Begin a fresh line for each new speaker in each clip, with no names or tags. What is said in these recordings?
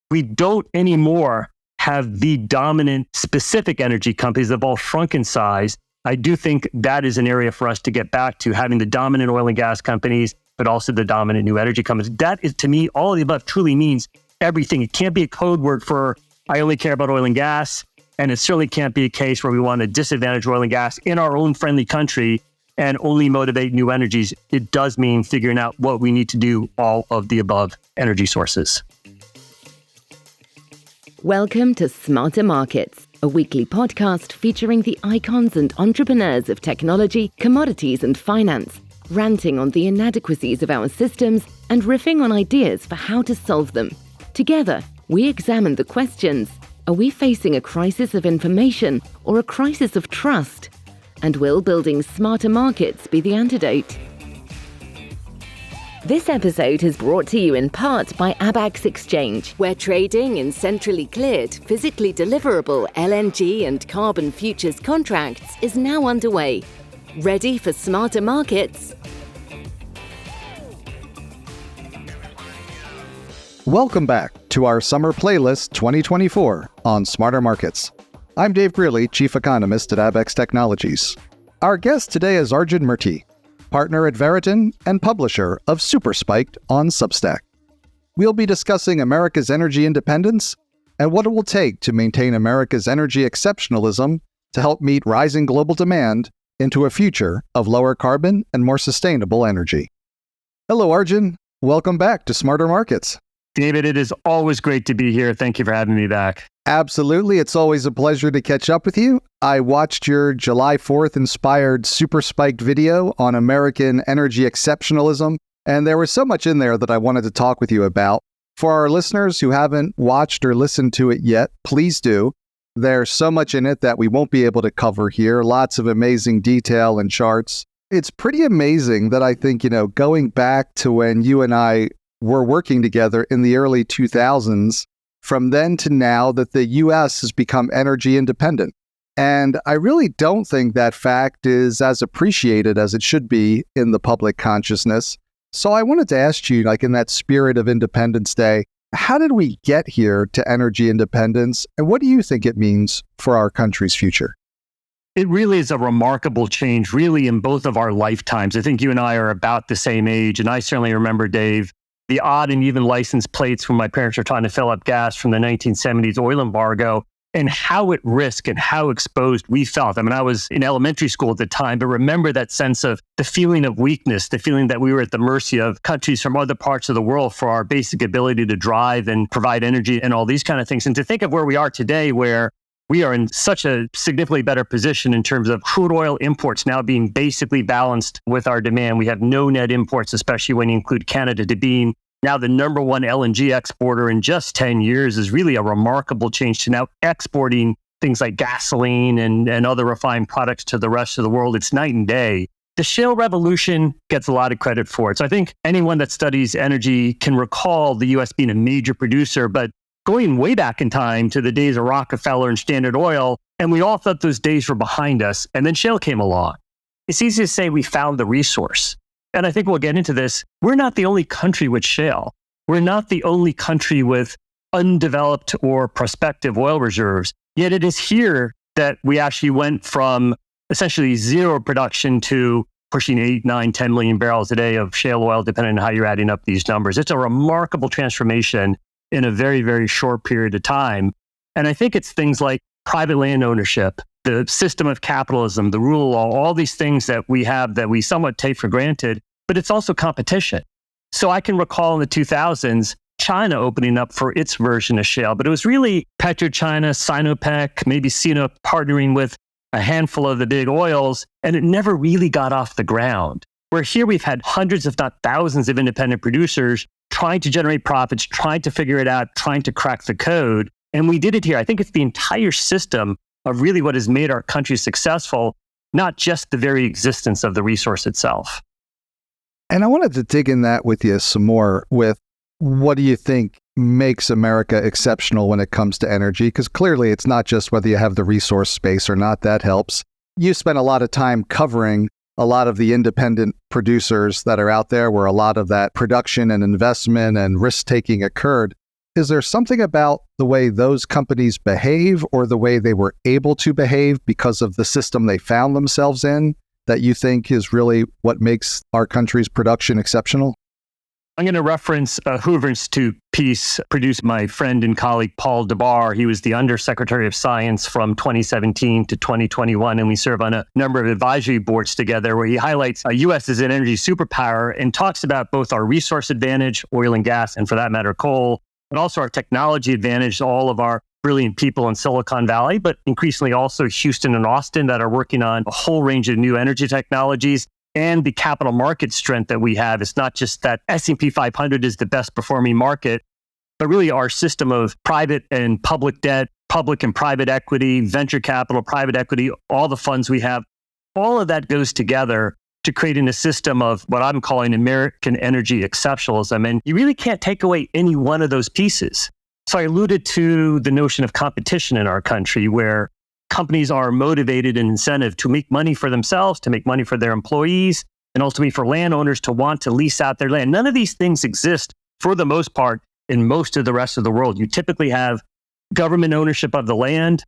We don't anymore have the dominant specific energy companies that have all shrunk in size. I do think that is an area for us to get back to, having the dominant oil and gas companies, but also the dominant new energy companies. That is, to me, all of the above truly means everything. It can't be a code word for I only care about oil and gas. And it certainly can't be a case where we want to disadvantage oil and gas in our own friendly country and only motivate new energies. It does mean figuring out what we need to do, all of the above energy sources.
Welcome to Smarter Markets, a weekly podcast featuring the icons and entrepreneurs of technology, commodities, and finance, ranting on the inadequacies of our systems and riffing on ideas for how to solve them. Together, we examine the questions: are we facing a crisis of information or a crisis of trust? And will building smarter markets be the antidote? This episode is brought to you in part by Abax Exchange, where trading in centrally cleared, physically deliverable LNG and carbon futures contracts is now underway. Ready for smarter markets?
Welcome back to our Summer Playlist 2024 on Smarter Markets. I'm Dave Greeley, Chief Economist at Abax Technologies. Our guest today is Arjun Murti, partner at Veriten and publisher of Super Spiked on Substack. We'll be discussing America's energy independence and what it will take to maintain America's energy exceptionalism to help meet rising global demand into a future of lower carbon and more sustainable energy. Hello, Arjun. Welcome back to Smarter Markets.
David, it is always great to be here. Thank you for having me back.
Absolutely. It's always a pleasure to catch up with you. I watched your July 4th inspired Super Spiked video on American energy exceptionalism, and there was so much in there that I wanted to talk with you about. For our listeners who haven't watched or listened to it yet, please do. There's so much in it that we won't be able to cover here. Lots of amazing detail and charts. It's pretty amazing that I think, going back to when you and I were working together in the early 2000s, from then to now, that the U.S. has become energy independent. And I really don't think that fact is as appreciated as it should be in the public consciousness. So I wanted to ask you, in that spirit of Independence Day, how did we get here to energy independence? And what do you think it means for our country's future?
It really is a remarkable change, really, in both of our lifetimes. I think you and I are about the same age. And I certainly remember, Dave, the odd and even license plates when my parents were trying to fill up gas from the 1970s oil embargo, and how at risk and how exposed we felt. I mean, I was in elementary school at the time, but remember that sense of the feeling of weakness, the feeling that we were at the mercy of countries from other parts of the world for our basic ability to drive and provide energy and all these kind of things. And to think of where we are today, where we are in such a significantly better position in terms of crude oil imports now being basically balanced with our demand. We have no net imports, especially when you include Canada, to being now the number one LNG exporter in just 10 years is really a remarkable change to now exporting things like gasoline and other refined products to the rest of the world. It's night and day. The shale revolution gets a lot of credit for it. So I think anyone that studies energy can recall the U.S. being a major producer, but going way back in time to the days of Rockefeller and Standard Oil, and we all thought those days were behind us, and then shale came along. It's easy to say we found the resource. And I think we'll get into this. We're not the only country with shale. We're not the only country with undeveloped or prospective oil reserves. Yet it is here that we actually went from essentially zero production to pushing 8, 9, 10 million barrels a day of shale oil, depending on how you're adding up these numbers. It's a remarkable transformation in a very, very short period of time. And I think it's things like private land ownership, the system of capitalism, the rule of law, all these things that we have that we somewhat take for granted, but it's also competition. So I can recall in the 2000s, China opening up for its version of shale, but it was really PetroChina, Sinopec, maybe CNOOC partnering with a handful of the big oils, and it never really got off the ground. Where here we've had hundreds, if not thousands, of independent producers trying to generate profits, trying to figure it out, trying to crack the code. And we did it here. I think it's the entire system of really what has made our country successful, not just the very existence of the resource itself.
And I wanted to dig in that with you some more with what do you think makes America exceptional when it comes to energy? Because clearly it's not just whether you have the resource space or not, that helps. You spent a lot of time covering a lot of the independent producers that are out there where a lot of that production and investment and risk-taking occurred. is there something about the way those companies behave or the way they were able to behave because of the system they found themselves in that you think is really what makes our country's production exceptional?
I'm going to reference a Hoover Institute piece produced by my friend and colleague Paul DeBar. He was the Undersecretary of Science from 2017 to 2021, and we serve on a number of advisory boards together where he highlights U.S. as an energy superpower and talks about both our resource advantage, oil and gas, and for that matter, coal, but also our technology advantage, all of our brilliant people in Silicon Valley, but increasingly also Houston and Austin that are working on a whole range of new energy technologies. And the capital market strength that we have. It's not just that S&P 500 is the best performing market, but really our system of private and public debt, public and private equity, venture capital, private equity, all the funds we have, all of that goes together to creating a system of what I'm calling American energy exceptionalism. And you really can't take away any one of those pieces. So I alluded to the notion of competition in our country where companies are motivated and incentive to make money for themselves, to make money for their employees, and ultimately for landowners to want to lease out their land. None of these things exist for the most part in most of the rest of the world. You typically have government ownership of the land.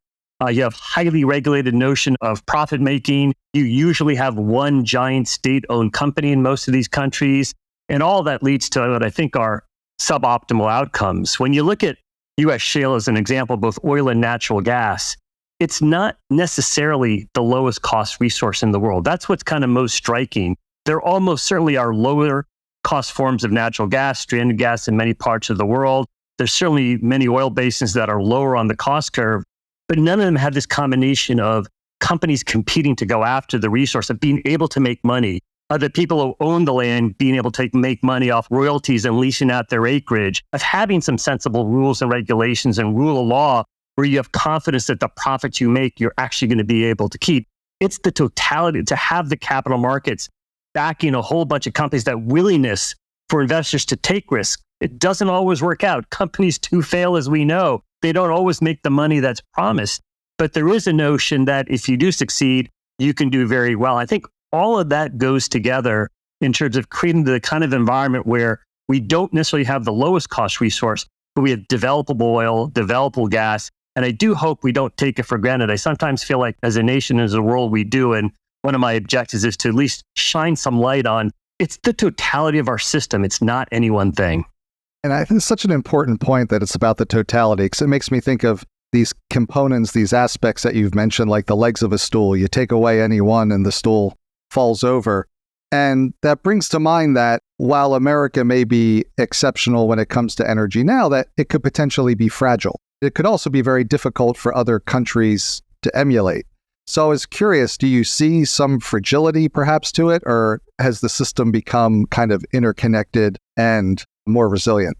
You have highly regulated notion of profit making. You usually have one giant state-owned company in most of these countries. And all that leads to what I think are suboptimal outcomes. When you look at U.S. shale as an example, both oil and natural gas, it's not necessarily the lowest cost resource in the world. That's what's kind of most striking. There almost certainly are lower cost forms of natural gas, stranded gas in many parts of the world. There's certainly many oil basins that are lower on the cost curve, but none of them have this combination of companies competing to go after the resource, of being able to make money, of the people who own the land being able to make money off royalties and leasing out their acreage, of having some sensible rules and regulations and rule of law where you have confidence that the profits you make, you're actually going to be able to keep. It's the totality to have the capital markets backing a whole bunch of companies, that willingness for investors to take risk. It doesn't always work out. Companies do fail, as we know. They don't always make the money that's promised. But there is a notion that if you do succeed, you can do very well. I think all of that goes together in terms of creating the kind of environment where we don't necessarily have the lowest cost resource, but we have developable oil, developable gas. And I do hope we don't take it for granted. I sometimes feel like as a nation, as a world, we do. And one of my objectives is to at least shine some light on it's the totality of our system. It's not any one thing.
And I think it's such an important point that it's about the totality, because it makes me think of these components, these aspects that you've mentioned, like the legs of a stool. You take away any one and the stool falls over. And that brings to mind that while America may be exceptional when it comes to energy now, that it could potentially be fragile. It could also be very difficult for other countries to emulate. So I was curious, do you see some fragility perhaps to it, or has the system become kind of interconnected and more resilient?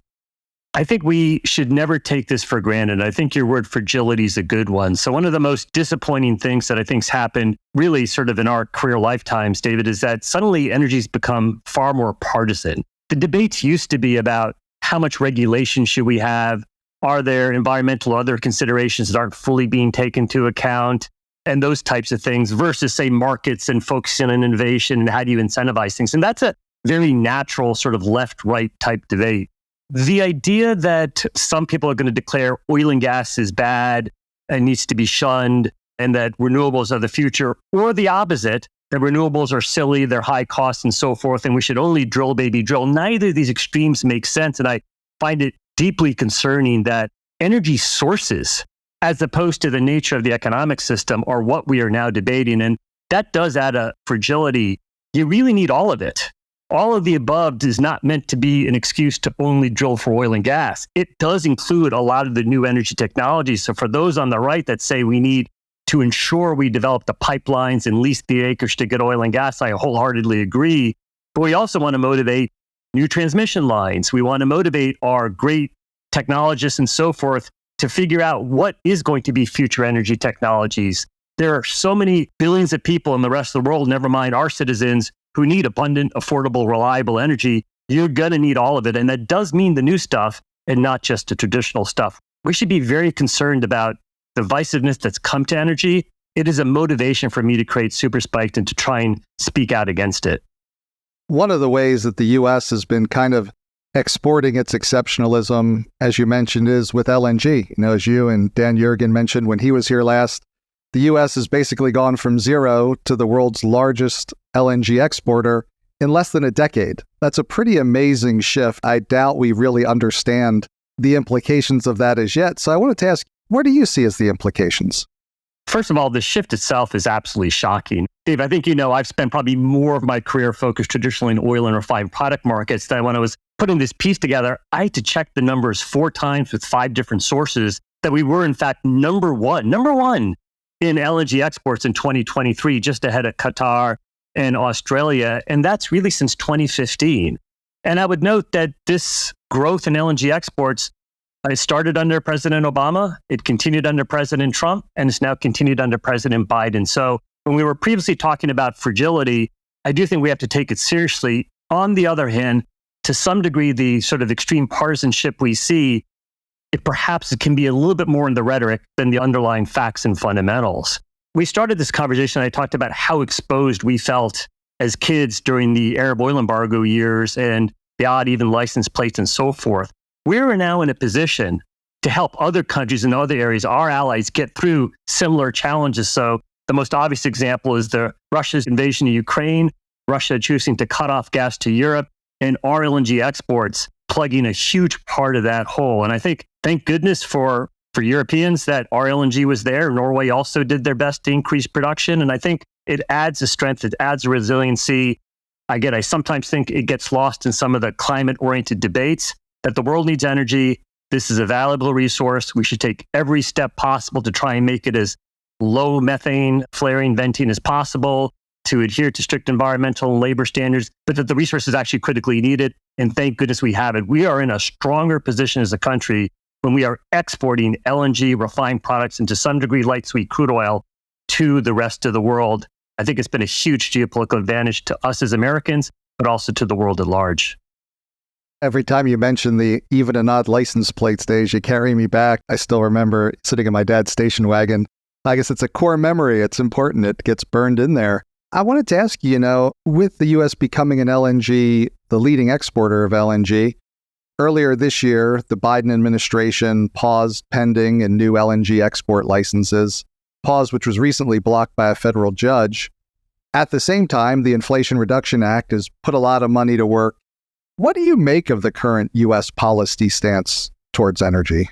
I think we should never take this for granted. I think your word fragility is a good one. So one of the most disappointing things that I think's happened really sort of in our career lifetimes, David, is that suddenly energy's become far more partisan. The debates used to be about how much regulation should we have? Are there environmental or other considerations that aren't fully being taken into account? And those types of things versus, say, markets and focusing on innovation and how do you incentivize things? And that's a very natural sort of left-right type debate. The idea that some people are going to declare oil and gas is bad and needs to be shunned and that renewables are the future, or the opposite, that renewables are silly, they're high cost and so forth, and we should only drill, baby, drill. Neither of these extremes make sense. And I find it deeply concerning that energy sources, as opposed to the nature of the economic system, are what we are now debating. And that does add a fragility. You really need all of it. All of the above is not meant to be an excuse to only drill for oil and gas. It does include a lot of the new energy technologies. So for those on the right that say we need to ensure we develop the pipelines and lease the acreage to get oil and gas, I wholeheartedly agree. But we also want to motivate new transmission lines. We want to motivate our great technologists and so forth to figure out what is going to be future energy technologies. There are so many billions of people in the rest of the world, never mind our citizens, who need abundant, affordable, reliable energy. You're going to need all of it. And that does mean the new stuff and not just the traditional stuff. We should be very concerned about the divisiveness that's come to energy. It is a motivation for me to create Super Spiked and to try and speak out against it.
One of the ways that the U.S. has been kind of exporting its exceptionalism, as you mentioned, is with LNG. As you and Dan Jurgen mentioned when he was here last, the U.S. has basically gone from zero to the world's largest LNG exporter in less than a decade. That's a pretty amazing shift. I doubt we really understand the implications of that as yet. So I wanted to ask, what do you see as the implications?
First of all, the shift itself is absolutely shocking. Dave, I think I've spent probably more of my career focused traditionally in oil and refined product markets. That when I was putting this piece together, I had to check the numbers 4 times with 5 different sources that we were in fact number one in LNG exports in 2023, just ahead of Qatar and Australia. And that's really since 2015. And I would note that this growth in LNG exports, it started under President Obama, it continued under President Trump, and it's now continued under President Biden. So when we were previously talking about fragility, I do think we have to take it seriously. On the other hand, to some degree, the sort of extreme partisanship we see, it can be a little bit more in the rhetoric than the underlying facts and fundamentals. We started this conversation, I talked about how exposed we felt as kids during the Arab oil embargo years and the odd even license plates and so forth. We're now in a position to help other countries in other areas, our allies, get through similar challenges. So the most obvious example is Russia's invasion of Ukraine, Russia choosing to cut off gas to Europe, and our LNG exports plugging a huge part of that hole. And I think, thank goodness for Europeans that our LNG was there. Norway also did their best to increase production. And I think it adds a strength, it adds a resiliency. I sometimes think it gets lost in some of the climate-oriented debates that the world needs energy. This is a valuable resource. We should take every step possible to try and make it as low methane flaring, venting as possible, to adhere to strict environmental and labor standards, but that the resource is actually critically needed. And thank goodness we have it. We are in a stronger position as a country when we are exporting LNG refined products and to some degree light sweet crude oil to the rest of the world. I think it's been a huge geopolitical advantage to us as Americans, but also to the world at large.
Every time you mention the even and odd license plate stage, you carry me back. I still remember sitting in my dad's station wagon. I guess it's a core memory. It's important. It gets burned in there. I wanted to ask you, with the U.S. becoming the leading exporter of LNG, earlier this year, the Biden administration paused pending and new LNG export licenses, pause which was recently blocked by a federal judge. At the same time, the Inflation Reduction Act has put a lot of money to work. What do you make of the current U.S. policy stance towards energy?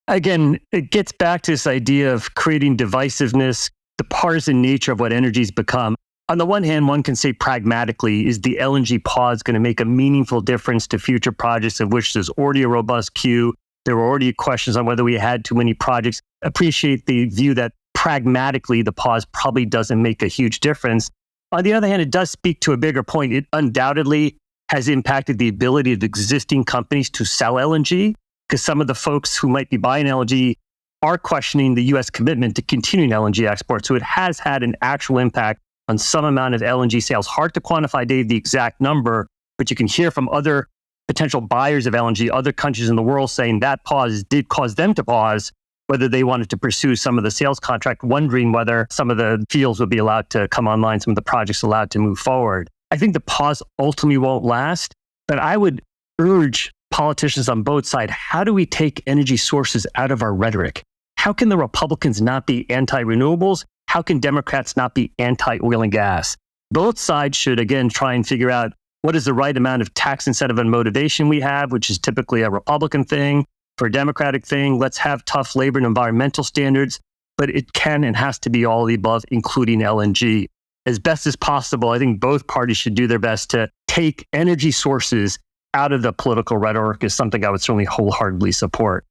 Again, it gets back to this idea of creating divisiveness, the partisan nature of what energy's become. On the one hand, one can say pragmatically, is the LNG pause going to make a meaningful difference to future projects of which there's already a robust queue? There were already questions on whether we had too many projects. Appreciate the view that pragmatically the pause probably doesn't make a huge difference. On the other hand, it does speak to a bigger point. It undoubtedly has impacted the ability of existing companies to sell LNG, because some of the folks who might be buying LNG are questioning the U.S. commitment to continuing LNG exports. So it has had an actual impact on some amount of LNG sales. Hard to quantify, Dave, the exact number, but you can hear from other potential buyers of LNG, other countries in the world saying that pause did cause them to pause, whether they wanted to pursue some of the sales contract, wondering whether some of the fields would be allowed to come online, some of the projects allowed to move forward. I think the pause ultimately won't last, but I would urge politicians on both sides, how do we take energy sources out of our rhetoric? How can the Republicans not be anti-renewables? How can Democrats not be anti-oil and gas? Both sides should, again, try and figure out what is the right amount of tax incentive and motivation we have, which is typically a Republican thing. For a Democratic thing, let's have tough labor and environmental standards, but it can and has to be all of the above, including LNG. As best as possible, I think both parties should do their best to take energy sources out of the political rhetoric is something I would certainly wholeheartedly support.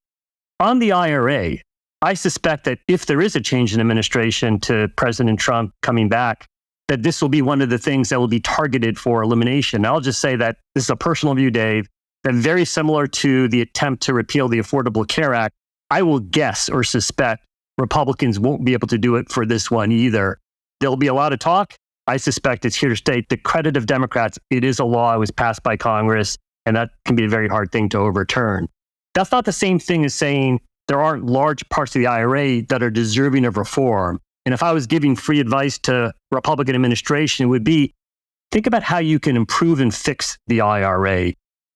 On the IRA, I suspect that if there is a change in administration to President Trump coming back, that this will be one of the things that will be targeted for elimination. I'll just say that this is a personal view, Dave, that very similar to the attempt to repeal the Affordable Care Act, I will guess or suspect Republicans won't be able to do it for this one either. There'll be a lot of talk. I suspect it's here to stay. The credit of Democrats, it is a law. It was passed by Congress, and that can be a very hard thing to overturn. That's not the same thing as saying there aren't large parts of the IRA that are deserving of reform. And if I was giving free advice to Republican administration, it would be, think about how you can improve and fix the IRA.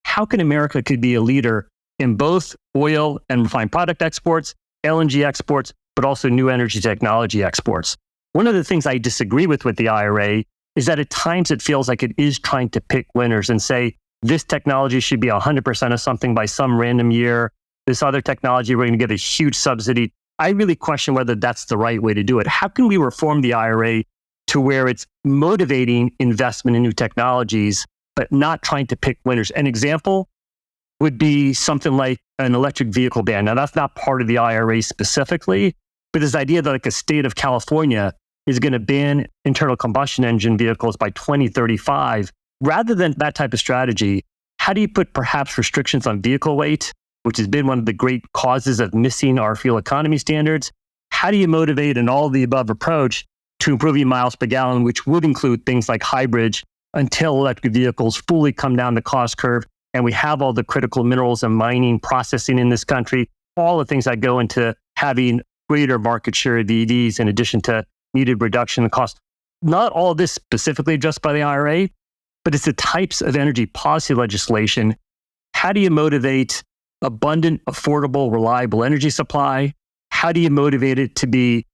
how can America could be a leader in both oil and refined product exports, LNG exports, but also new energy technology exports. One of the things I disagree with the IRA is that at times it feels like it is trying to pick winners and say, this technology should be 100% of something by some random year. This other technology, we're going to give a huge subsidy. I really question whether that's the right way to do it. How can we reform the IRA to where it's motivating investment in new technologies, but not trying to pick winners? An example would be something like an electric vehicle ban. Now, that's not part of the IRA specifically, but this idea that like a state of California is going to ban internal combustion engine vehicles by 2035. Rather than that type of strategy, how do you put perhaps restrictions on vehicle weight, which has been one of the great causes of missing our fuel economy standards? How do you motivate an all of the above approach to improving miles per gallon, which would include things like hybrids, until electric vehicles fully come down the cost curve and we have all the critical minerals and mining processing in this country, all the things that go into having greater market share of EVs in addition to needed reduction in cost. Not all of this specifically just by the IRA, but it's the types of energy policy legislation. How do you motivate abundant, affordable, reliable energy supply? How do you motivate it to be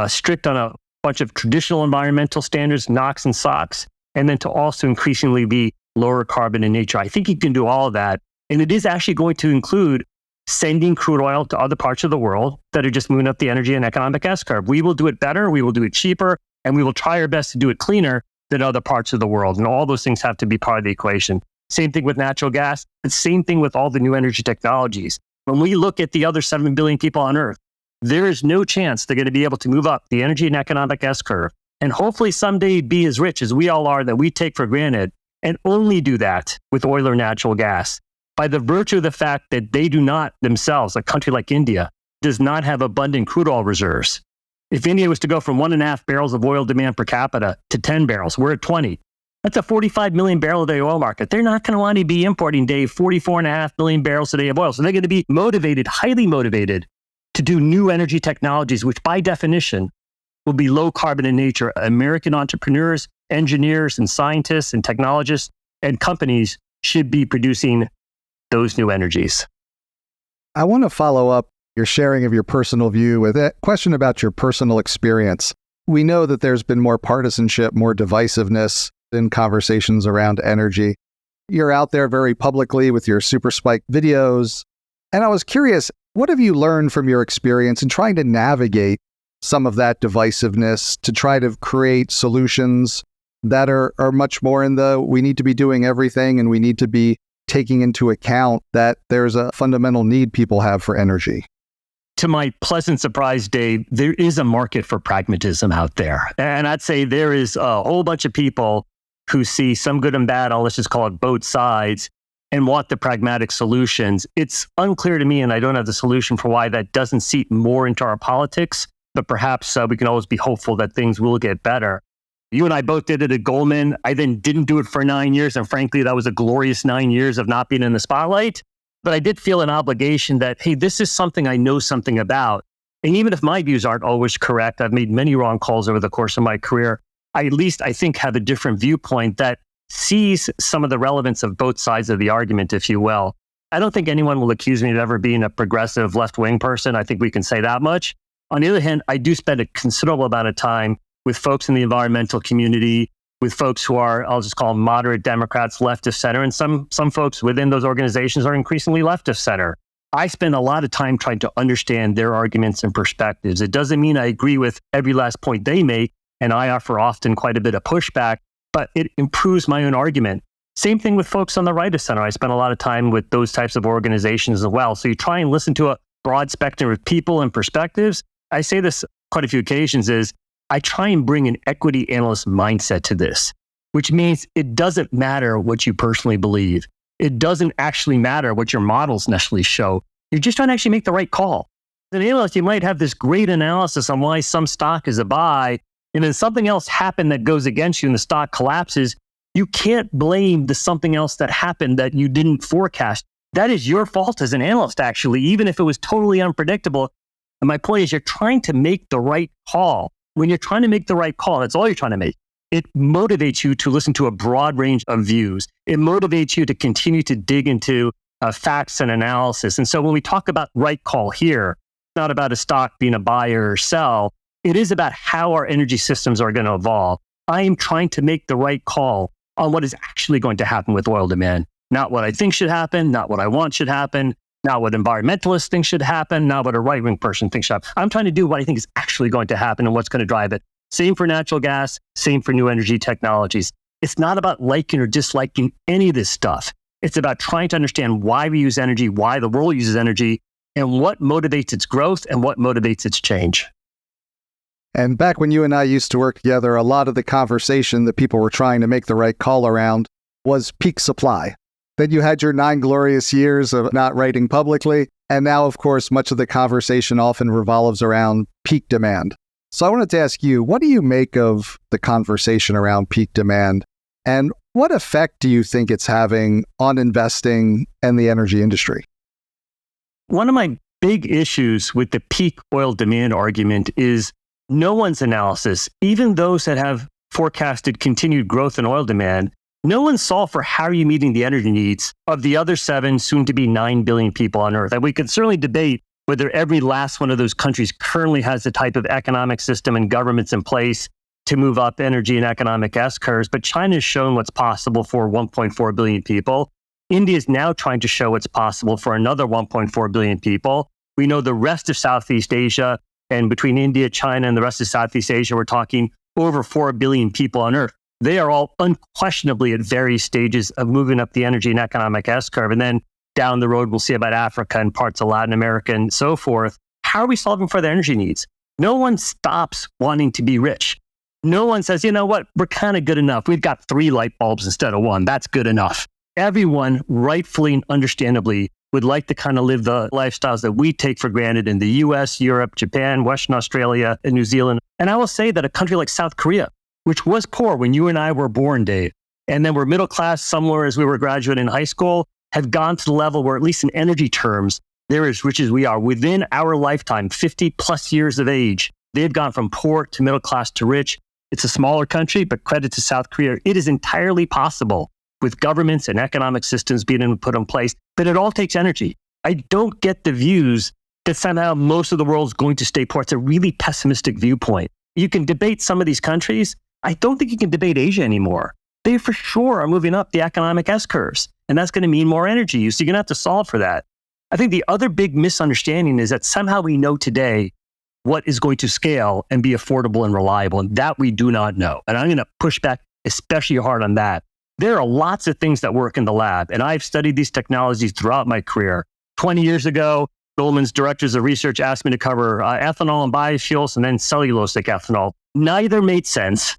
strict on a bunch of traditional environmental standards, NOx and SOx, and then to also increasingly be lower carbon in nature? I think you can do all of that. And it is actually going to include sending crude oil to other parts of the world that are just moving up the energy and economic S-curve. We will do it better, we will do it cheaper, and we will try our best to do it cleaner than other parts of the world. And all those things have to be part of the equation. Same thing with natural gas, and same thing with all the new energy technologies. When we look at the other 7 billion people on Earth, there is no chance they're going to be able to move up the energy and economic S-curve and hopefully someday be as rich as we all are that we take for granted, and only do that with oil or natural gas. By the virtue of the fact that they do not themselves, a country like India, does not have abundant crude oil reserves. If India was to go from 1.5 barrels of oil demand per capita to 10 barrels, we're at 20. That's a 45 million barrel a day oil market. They're not going to want to be importing, Dave, 44.5 million barrels a day of oil. So they're going to be motivated, highly motivated, to do new energy technologies, which by definition will be low carbon in nature. American entrepreneurs, engineers, and scientists and technologists and companies should be producing those new energies.
I want to follow up your sharing of your personal view with a question about your personal experience. We know that there's been more partisanship, more divisiveness in conversations around energy. You're out there very publicly with your super spike videos. And I was curious, what have you learned from your experience in trying to navigate some of that divisiveness to try to create solutions that are much more in the we need to be doing everything and we need to be taking into account that there's a fundamental need people have for energy?
To my pleasant surprise, Dave, there is a market for pragmatism out there. And I'd say there is a whole bunch of people who see some good and bad, let's just call it both sides, and want the pragmatic solutions. It's unclear to me, and I don't have the solution for why that doesn't seep more into our politics, but perhaps we can always be hopeful that things will get better. You and I both did it at Goldman. I then didn't do it for 9 years. And frankly, that was a glorious 9 years of not being in the spotlight. But I did feel an obligation that, hey, this is something I know something about. And even if my views aren't always correct, I've made many wrong calls over the course of my career. I at least, I think, have a different viewpoint that sees some of the relevance of both sides of the argument, if you will. I don't think anyone will accuse me of ever being a progressive left-wing person. I think we can say that much. On the other hand, I do spend a considerable amount of time with folks in the environmental community, with folks who are, I'll just call them moderate Democrats, left of center, and some folks within those organizations are increasingly left of center. I spend a lot of time trying to understand their arguments and perspectives. It doesn't mean I agree with every last point they make, and I offer often quite a bit of pushback, but it improves my own argument. Same thing with folks on the right of center. I spend a lot of time with those types of organizations as well. So you try and listen to a broad spectrum of people and perspectives. I say this quite a few occasions is, I try and bring an equity analyst mindset to this, which means it doesn't matter what you personally believe. It doesn't actually matter what your models necessarily show. You're just trying to actually make the right call. As an analyst, you might have this great analysis on why some stock is a buy, and then something else happened that goes against you and the stock collapses. You can't blame the something else that happened that you didn't forecast. That is your fault as an analyst, actually, even if it was totally unpredictable. And my point is, you're trying to make the right call. When you're trying to make the right call, that's all you're trying to make. it motivates you to listen to a broad range of views. It motivates you to continue to dig into facts and analysis. And so when we talk about right call here, it's not about a stock being a buy or sell. It is about how our energy systems are going to evolve. I am trying to make the right call on what is actually going to happen with oil demand. Not what I think should happen, not what I want should happen, not what environmentalists think should happen, not what a right-wing person thinks should happen. I'm trying to do what I think is actually going to happen and what's going to drive it. Same for natural gas, same for new energy technologies. It's not about liking or disliking any of this stuff. It's about trying to understand why we use energy, why the world uses energy, and what motivates its growth and what motivates its change.
And back when you and I used to work together, a lot of the conversation that people were trying to make the right call around was peak supply. Then you had your 9 glorious years of not writing publicly. And now, of course, much of the conversation often revolves around peak demand. So I wanted to ask you, what do you make of the conversation around peak demand? And what effect do you think it's having on investing and the energy industry?
One of my big issues with the peak oil demand argument is no one's analysis, even those that have forecasted continued growth in oil demand, no one solved for how are you meeting the energy needs of the other 7, soon to be 9 billion people on Earth. And we could certainly debate whether every last one of those countries currently has the type of economic system and governments in place to move up energy and economic S-curves. But China has shown what's possible for 1.4 billion people. India is now trying to show what's possible for another 1.4 billion people. We know the rest of Southeast Asia, and between India, China, and the rest of Southeast Asia, we're talking over 4 billion people on Earth. They are all unquestionably at various stages of moving up the energy and economic S-curve. And then down the road, we'll see about Africa and parts of Latin America and so forth. How are we solving for their energy needs? No one stops wanting to be rich. No one says, you know what, we're kind of good enough. We've got 3 light bulbs instead of 1. That's good enough. Everyone, rightfully and understandably, would like to kind of live the lifestyles that we take for granted in the US, Europe, Japan, Western Australia, and New Zealand. And I will say that a country like South Korea, which was poor when you and I were born, Dave, and then we're middle class somewhere as we were graduating high school, have gone to the level where, at least in energy terms, they're as rich as we are. Within our lifetime, 50 plus years of age, they've gone from poor to middle class to rich. It's a smaller country, but credit to South Korea. It is entirely possible with governments and economic systems being put in place, but it all takes energy. I don't get the views that somehow most of the world is going to stay poor. It's a really pessimistic viewpoint. You can debate some of these countries. I don't think you can debate Asia anymore. They for sure are moving up the economic S-curves, and that's going to mean more energy use. So you're going to have to solve for that. I think the other big misunderstanding is that somehow we know today what is going to scale and be affordable and reliable, and that we do not know. And I'm going to push back especially hard on that. There are lots of things that work in the lab, and I've studied these technologies throughout my career. 20 years ago, Goldman's directors of research asked me to cover ethanol and biofuels and then cellulosic ethanol. Neither made sense.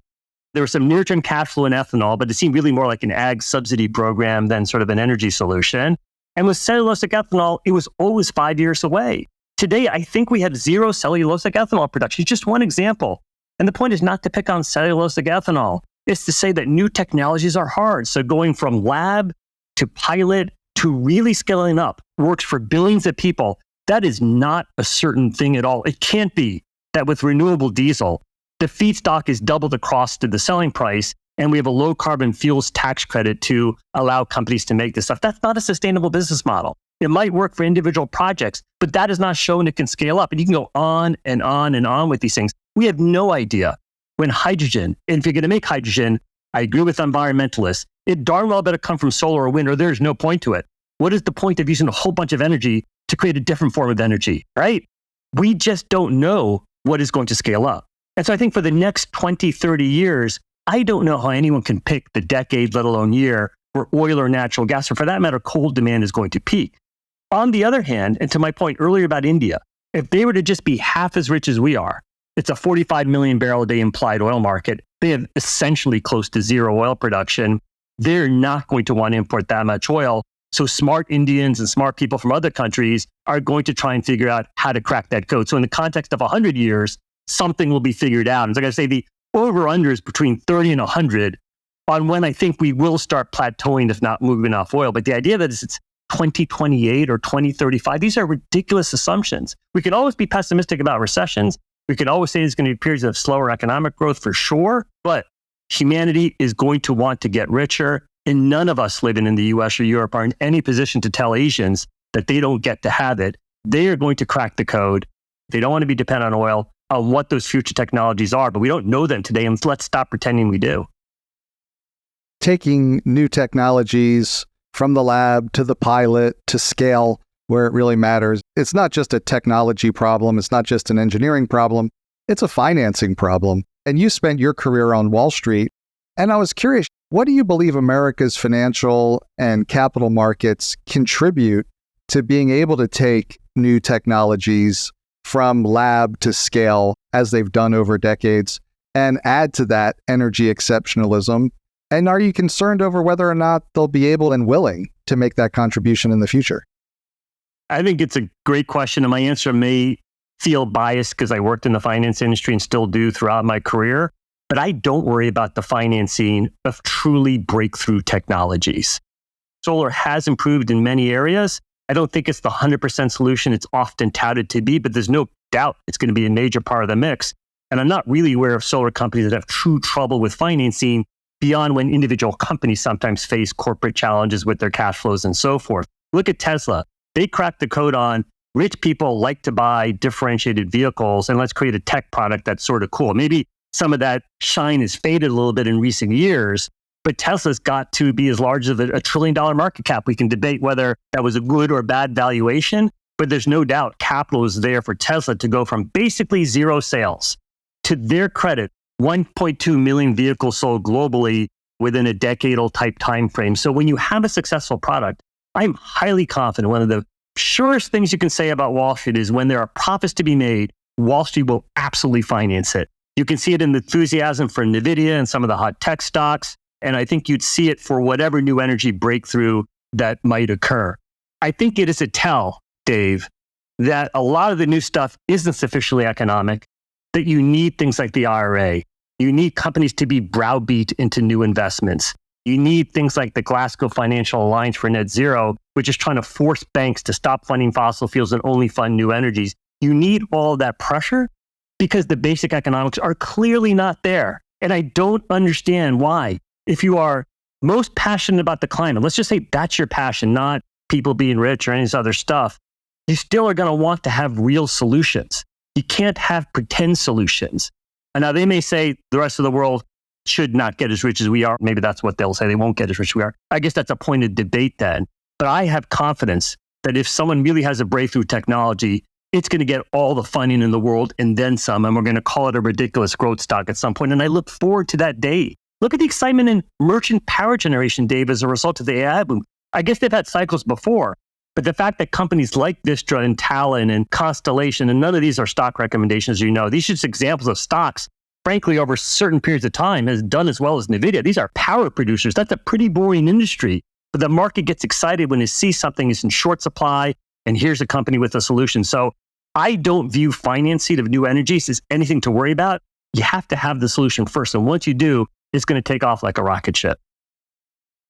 There was some near-term cash flow in ethanol, but it seemed really more like an ag subsidy program than sort of an energy solution. And with cellulosic ethanol, it was always 5 years away. Today, I think we have 0 cellulosic ethanol production. It's just one example. And the point is not to pick on cellulosic ethanol. It's to say that new technologies are hard. So going from lab to pilot to really scaling up works for billions of people. That is not a certain thing at all. It can't be that with renewable diesel, the feedstock is double the cost of the selling price, and we have a low carbon fuels tax credit to allow companies to make this stuff. That's not a sustainable business model. It might work for individual projects, but that is not shown it can scale up. And you can go on and on and on with these things. We have no idea when hydrogen, and if you're going to make hydrogen, I agree with environmentalists, it darn well better come from solar or wind, or there's no point to it. What is the point of using a whole bunch of energy to create a different form of energy, right? We just don't know what is going to scale up. And so I think for the next 20, 30 years, I don't know how anyone can pick the decade, let alone year, where oil or natural gas, or for that matter, coal demand is going to peak. On the other hand, and to my point earlier about India, if they were to just be half as rich as we are, it's a 45 million barrel a day implied oil market. They have essentially close to 0 oil production. They're not going to want to import that much oil. So smart Indians and smart people from other countries are going to try and figure out how to crack that code. So in the context of 100 years, something will be figured out. And so like I say, the over-under is between 30 and 100 on when I think we will start plateauing, if not moving off oil. But the idea that it's 2028 or 2035, these are ridiculous assumptions. We can always be pessimistic about recessions. We can always say there's going to be periods of slower economic growth for sure. But Humanity is going to want to get richer, and none of us living in the US or Europe are in any position to tell Asians that they don't get to have it. They are going to crack the code. They don't want to be dependent on oil, on what those future technologies are, but we don't know them today, and let's stop pretending we do.
Taking new technologies from the lab to the pilot to scale where it really matters. It's not just a technology problem. It's not just an engineering problem. It's a financing problem. And you spent your career on Wall Street. And I was curious, what do you believe America's financial and capital markets contribute to being able to take new technologies from lab to scale as they've done over decades and add to that energy exceptionalism? And are you concerned over whether or not they'll be able and willing to make that contribution in the future?
I think it's a great question, and my answer may feel biased because I worked in the finance industry and still do throughout my career, but I don't worry about the financing of truly breakthrough technologies. Solar has improved in many areas. I don't think it's the 100% solution it's often touted to be, but there's no doubt it's going to be a major part of the mix. And I'm not really aware of solar companies that have true trouble with financing beyond when individual companies sometimes face corporate challenges with their cash flows and so forth. Look at Tesla. They cracked the code on rich people like to buy differentiated vehicles, and let's create a tech product that's sort of cool. Maybe some of that shine has faded a little bit in recent years, but Tesla's got to be as large as a $1 trillion market cap. We can debate whether that was a good or bad valuation, but there's no doubt capital is there for Tesla to go from basically zero sales to, their credit, 1.2 million vehicles sold globally within a decadal type time frame. So when you have a successful product, I'm highly confident one of the surest things you can say about Wall Street is when there are profits to be made, Wall Street will absolutely finance it. You can see it in the enthusiasm for NVIDIA and some of the hot tech stocks. And I think you'd see it for whatever new energy breakthrough that might occur. I think it is a tell, Dave, that a lot of the new stuff isn't sufficiently economic, that you need things like the IRA. You need companies to be browbeat into new investments. You need things like the Glasgow Financial Alliance for Net Zero, which is trying to force banks to stop funding fossil fuels and only fund new energies. You need all of that pressure because the basic economics are clearly not there. And I don't understand why. If you are most passionate about the climate, let's just say that's your passion, not people being rich or any of this other stuff, you still are going to want to have real solutions. You can't have pretend solutions. And now they may say the rest of the world should not get as rich as we are. Maybe that's what they'll say. They won't get as rich as we are. I guess that's a point of debate then. But I have confidence that if someone really has a breakthrough technology, it's going to get all the funding in the world and then some, and we're going to call it a ridiculous growth stock at some point. And I look forward to that day. Look at the excitement in merchant power generation, Dave, as a result of the AI boom. I guess they've had cycles before, but the fact that companies like Vistra and Talon and Constellation, and none of these are stock recommendations, you know, these are just examples of stocks, frankly, over certain periods of time has done as well as NVIDIA. These are power producers. That's a pretty boring industry. But the market gets excited when it sees something is in short supply, and here's a company with a solution. So I don't view financing of new energies as anything to worry about. You have to have the solution first. And once you do, it's going to take off like a rocket ship.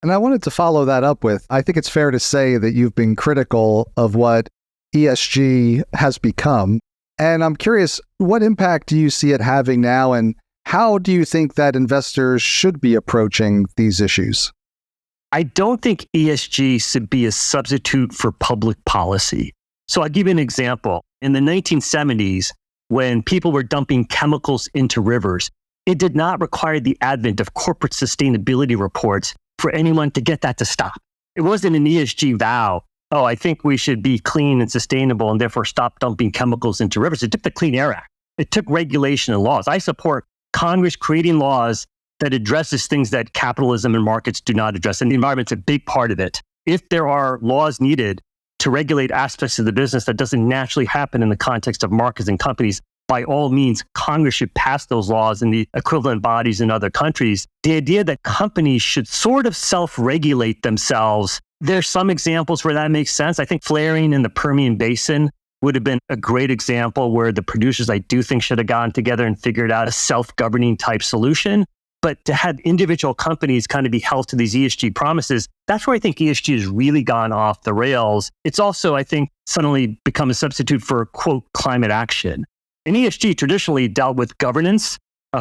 And I wanted to follow that up with, I think it's fair to say that you've been critical of what ESG has become. And I'm curious, what impact do you see it having now? And how do you think that investors should be approaching these issues?
I don't think ESG should be a substitute for public policy. So I'll give you an example. In the 1970s, when people were dumping chemicals into rivers, it did not require the advent of corporate sustainability reports for anyone to get that to stop. It wasn't an ESG vow. Oh, I think we should be clean and sustainable and therefore stop dumping chemicals into rivers. It took the Clean Air Act. It took regulation and laws. I support Congress creating laws that addresses things that capitalism and markets do not address. And the environment's a big part of it. If there are laws needed to regulate aspects of the business that doesn't naturally happen in the context of markets and companies, by all means, Congress should pass those laws and the equivalent bodies in other countries. The idea that companies should sort of self-regulate themselves, there's some examples where that makes sense. I think flaring in the Permian Basin would have been a great example where the producers, I do think, should have gotten together and figured out a self-governing type solution. But to have individual companies kind of be held to these ESG promises, that's where I think ESG has really gone off the rails. It's also, I think, suddenly become a substitute for, quote, climate action. And ESG traditionally dealt with governance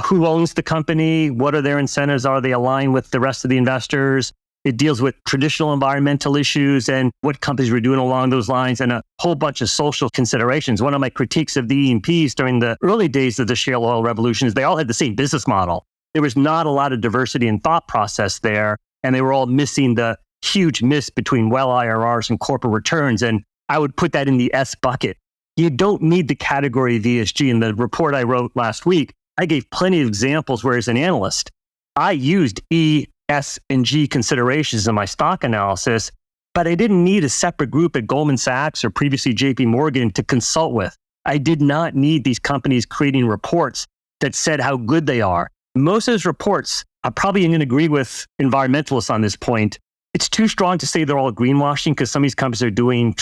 who owns the company, what are their incentives, are they aligned with the rest of the investors? It deals with traditional environmental issues and what companies were doing along those lines and a whole bunch of social considerations. One of my critiques of the E&Ps during the early days of the shale oil revolution is they all had the same business model. There was not a lot of diversity in thought process there, and they were all missing the huge miss between well IRRs and corporate returns. And I would put that in the S bucket. You don't need the category of ESG. In the report I wrote last week, I gave plenty of examples where, as an analyst, I used E, S, and G considerations in my stock analysis, but I didn't need a separate group at Goldman Sachs or previously JP Morgan to consult with. I did not need these companies creating reports that said how good they are. Most of those reports, I'm probably going to agree with environmentalists on this point. It's too strong to say they're all greenwashing because some of these companies are doing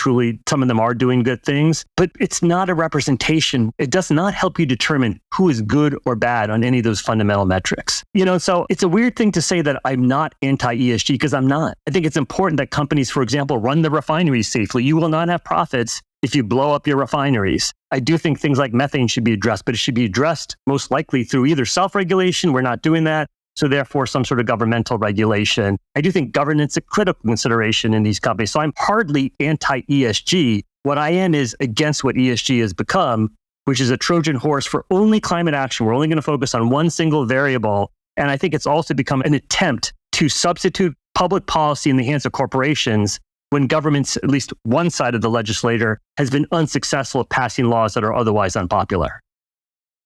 some of them are doing good things, but it's not a representation. It does not help you determine who is good or bad on any of those fundamental metrics. So it's a weird thing to say that I'm not anti-ESG because I'm not. I think it's important that companies, for example, run the refineries safely. You will not have profits if you blow up your refineries. I do think things like methane should be addressed, but it should be addressed most likely through either self-regulation, we're not doing that, so therefore some sort of governmental regulation. I do think governance is a critical consideration in these companies. So I'm hardly anti-ESG. What I am is against what ESG has become, which is a Trojan horse for only climate action. We're only going to focus on one single variable. And I think it's also become an attempt to substitute public policy in the hands of corporations when governments, at least one side of the legislature, has been unsuccessful at passing laws that are otherwise unpopular.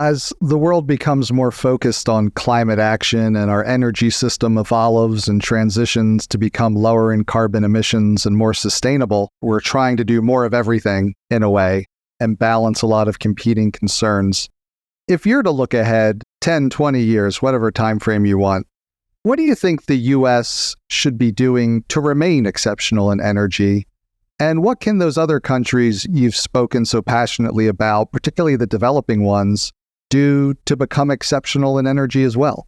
As the world becomes more focused on climate action and our energy system evolves and transitions to become lower in carbon emissions and more sustainable, we're trying to do more of everything in a way and balance a lot of competing concerns. If you're to look ahead 10, 20 years, whatever time frame you want, what do you think the U.S. should be doing to remain exceptional in energy? And what can those other countries you've spoken so passionately about, particularly the developing ones, do to become exceptional in energy as well?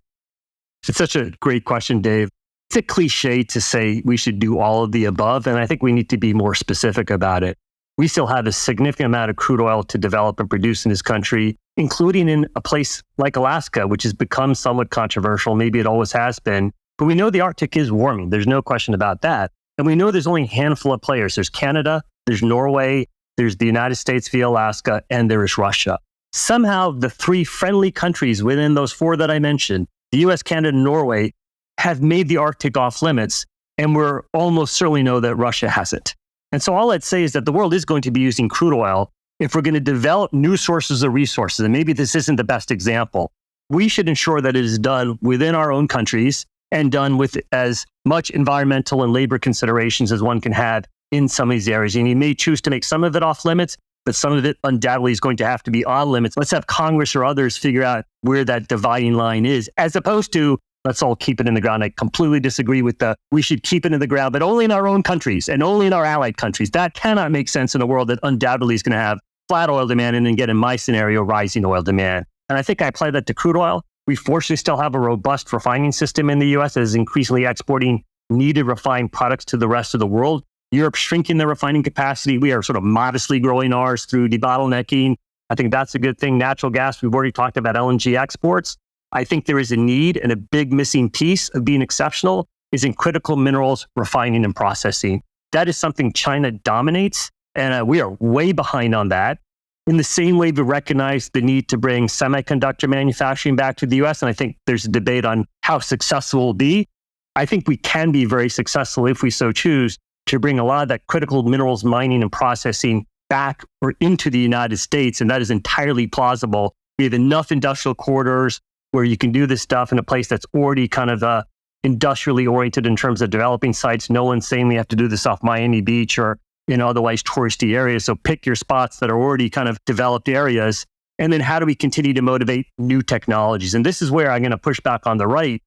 It's such a great question, Dave. It's a cliche to say we should do all of the above, and I think we need to be more specific about it. We still have a significant amount of crude oil to develop and produce in this country, including in a place like Alaska, which has become somewhat controversial. Maybe it always has been, but we know the Arctic is warming. There's no question about that. And we know there's only a handful of players. There's Canada, there's Norway, there's the United States via Alaska, and there is Russia. Somehow, the three friendly countries within those four that I mentioned, the US, Canada, and Norway, have made the Arctic off limits, and we're almost certainly know that Russia hasn't. And so all I'd say is that the world is going to be using crude oil if we're going to develop new sources of resources. And maybe this isn't the best example. We should ensure that it is done within our own countries and done with as much environmental and labor considerations as one can have in some of these areas. And you may choose to make some of it off limits, but some of it undoubtedly is going to have to be on limits. Let's have Congress or others figure out where that dividing line is, as opposed to let's all keep it in the ground. I completely disagree with we should keep it in the ground, but only in our own countries and only in our allied countries. That cannot make sense in a world that undoubtedly is going to have flat oil demand and then get, in my scenario, rising oil demand. And I think I apply that to crude oil. We fortunately still have a robust refining system in the U.S. that is increasingly exporting needed refined products to the rest of the world. Europe's shrinking their refining capacity. We are sort of modestly growing ours through debottlenecking. I think that's a good thing. Natural gas, we've already talked about LNG exports. I think there is a need, and a big missing piece of being exceptional is in critical minerals refining and processing. That is something China dominates, and we are way behind on that. In the same way, we recognize the need to bring semiconductor manufacturing back to the U.S., and I think there's a debate on how successful we'll be. I think we can be very successful if we so choose to bring a lot of that critical minerals mining and processing back or into the United States, and that is entirely plausible. We have enough industrial corridors where you can do this stuff in a place that's already kind of industrially oriented in terms of developing sites. No one's saying we have to do this off Miami Beach or in otherwise touristy areas. So pick your spots that are already kind of developed areas. And then how do we continue to motivate new technologies? And this is where I'm going to push back on the right.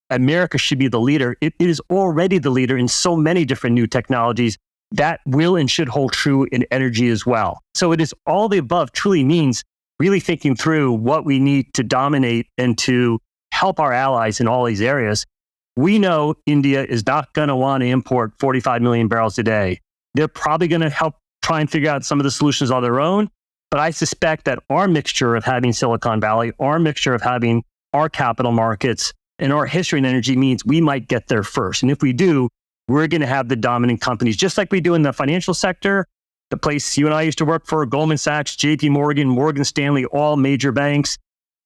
America should be the leader. It is already the leader in so many different new technologies that will and should hold true in energy as well. So it is all the above truly means really thinking through what we need to dominate and to help our allies in all these areas. We know India is not going to want to import 45 million barrels a day. They're probably going to help try and figure out some of the solutions on their own. But I suspect that our mixture of having Silicon Valley, our mixture of having our capital markets and our history in energy means we might get there first. And if we do, we're going to have the dominant companies, just like we do in the financial sector. The place you and I used to work for, Goldman Sachs, JP Morgan, Morgan Stanley, all major banks,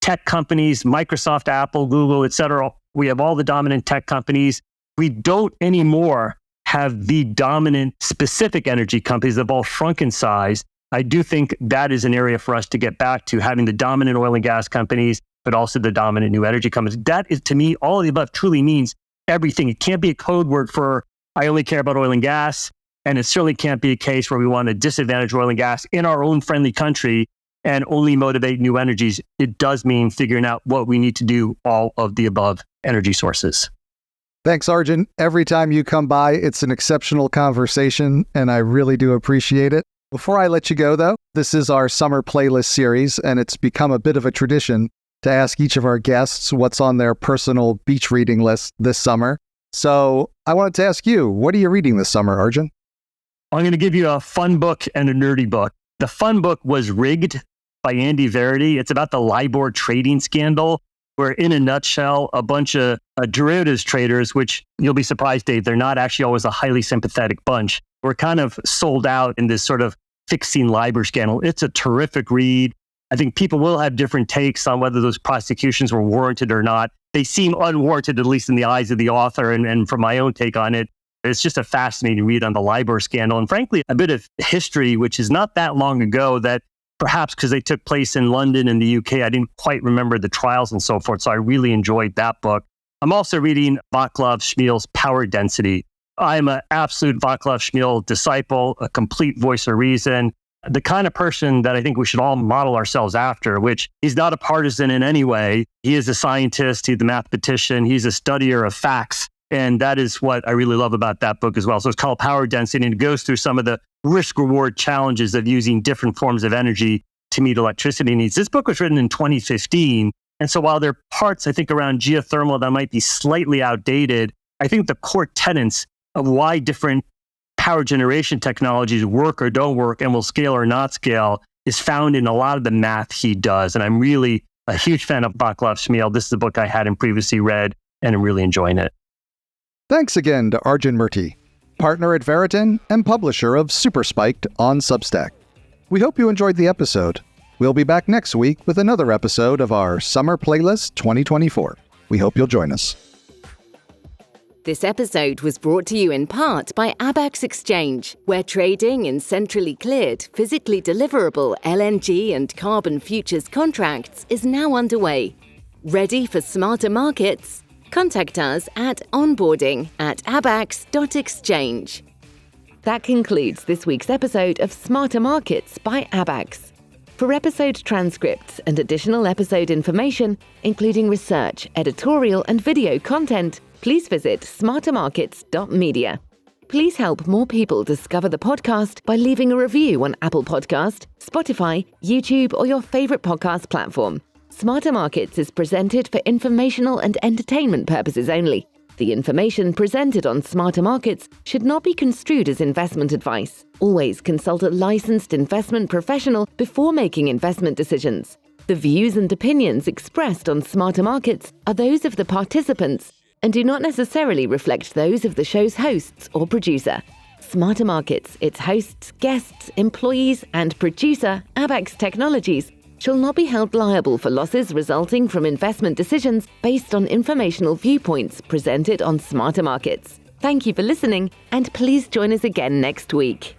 tech companies, Microsoft, Apple, Google, et cetera. We have all the dominant tech companies. We don't anymore have the dominant specific energy companies that have all shrunk in size. I do think that is an area for us to get back to, having the dominant oil and gas companies, but also the dominant new energy companies. That is, to me, all of the above truly means everything. It can't be a code word for I only care about oil and gas. And it certainly can't be a case where we want to disadvantage oil and gas in our own friendly country and only motivate new energies. It does mean figuring out what we need to do, all of the above energy sources.
Thanks, Arjun. Every time you come by, it's an exceptional conversation, and I really do appreciate it. Before I let you go, though, this is our summer playlist series, and it's become a bit of a tradition to ask each of our guests what's on their personal beach reading list this summer. So I wanted to ask you, what are you reading this summer, Arjun?
I'm going to give you a fun book and a nerdy book. The fun book was Rigged by Andy Verity. It's about the LIBOR trading scandal, where in a nutshell, a bunch of derivatives traders, which you'll be surprised, Dave, they're not actually always a highly sympathetic bunch, were kind of sold out in this sort of fixing LIBOR scandal. It's a terrific read. I think people will have different takes on whether those prosecutions were warranted or not. They seem unwarranted, at least in the eyes of the author, and from my own take on it. It's just a fascinating read on the LIBOR scandal, and frankly, a bit of history, which is not that long ago, that perhaps because they took place in London and the UK, I didn't quite remember the trials and so forth. So I really enjoyed that book. I'm also reading Václav Smil's Power Density. I'm an absolute Václav Smil disciple, a complete voice of reason, the kind of person that I think we should all model ourselves after, which he's not a partisan in any way. He is a scientist, he's a mathematician, he's a studier of facts. And that is what I really love about that book as well. So it's called Power Density, and it goes through some of the risk-reward challenges of using different forms of energy to meet electricity needs. This book was written in 2015. And so while there are parts, I think, around geothermal that might be slightly outdated, I think the core tenets of why different power generation technologies work or don't work and will scale or not scale is found in a lot of the math he does. And I'm really a huge fan of Václav Smil. This is a book I hadn't previously read, and I'm really enjoying it.
Thanks again to Arjun Murti, partner at Veriten and publisher of Super Spiked on Substack. We hope you enjoyed the episode. We'll be back next week with another episode of our Summer Playlist 2024. We hope you'll join us.
This episode was brought to you in part by Abax Exchange, where trading in centrally cleared, physically deliverable LNG and carbon futures contracts is now underway. Ready for smarter markets? Contact us at onboarding@abax.exchange. That concludes this week's episode of Smarter Markets by Abax. For episode transcripts and additional episode information, including research, editorial, and video content, please visit smartermarkets.media. Please help more people discover the podcast by leaving a review on Apple Podcast, Spotify, YouTube, or your favorite podcast platform. Smarter Markets is presented for informational and entertainment purposes only. The information presented on Smarter Markets should not be construed as investment advice. Always consult a licensed investment professional before making investment decisions. The views and opinions expressed on Smarter Markets are those of the participants and do not necessarily reflect those of the show's hosts or producer. Smarter Markets, its hosts, guests, employees, and producer, Abax Technologies, shall not be held liable for losses resulting from investment decisions based on informational viewpoints presented on Smarter Markets. Thank you for listening, and please join us again next week.